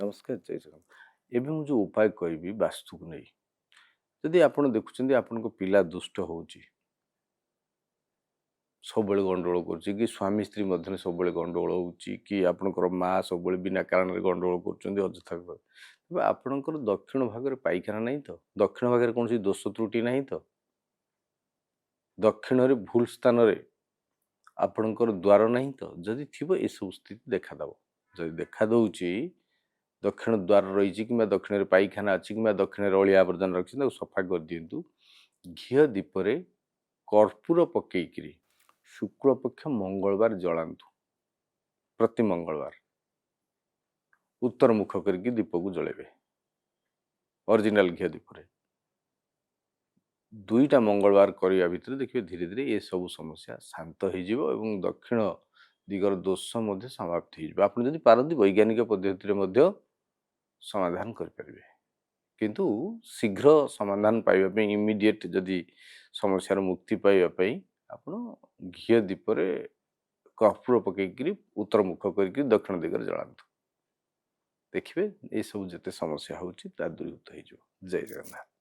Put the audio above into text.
नमस्कार जय जगन्नाथ। एबे मु जो उपाय कहबी वास्तु को नहीं जदि आपण देखुछन्ती आपण पिला दुष्ट होउची सबବେଳେ गंडगोल କରୁଛି କି स्वामी स्त्री ମଧ୍ୟରେ ସବୁବେଳେ ଗंडगोल होउची कि आपणकर माँ ସବୁବେଳେ बिना कारण गंडगोल କରୁଛନ୍ତି ଅଯଥା ତେବେ ଆପଣଙ୍କର ଦକ୍ଷିଣ ଭାଗରେ ପାଇଖାନା ନାହିଁ ତ ଦକ୍ଷିଣ ଭାଗରେ କୌଣସି ଦୋଷ ତ୍ରୁଟି ନାହିଁ ତ ଦକ୍ଷିଣରେ ଭୁଲ ସ୍ଥାନରେ ଆପଣଙ୍କର ଦ୍ୱାର ନାହିଁ ତ ଯଦି ଥିବ ଏସବୁ ସ୍ଥିତି ଦେଖାଦେବ ଯଦି ଦେଖା ଦଉଛି दक्षिण द्वार रही कि दक्षिण पाइखाना अच्छी कि दक्षिण अलिया आवर्जन रखी सफा कर दिंतु घी दीपरे कर्पूर पकईकरी शुक्ल पक्ष मंगलवार जलांतु प्रति मंगलवार उत्तर मुख करके दीप को जलेबे ओरिजिनल घी दीपरे दुईटा मंगलवार करने भितर देखिए धीरे धीरे ये सब समस्या शांत हो दक्षिण दिगर दोष समाप्त हो आप पारती वैज्ञानिक पद्धति समाधान करें किंतु शीघ्र समाधान पाइबा इमिडिएट जदि समस्या मुक्ति पाइबा आपण घी दीपरे कर्पूर पकईकरी उत्तर मुख करके दक्षिण दिगरे जलांतु देखिए ये सब जिते समस्या होची ता दूरीभूत हो जय जगन्नाथ।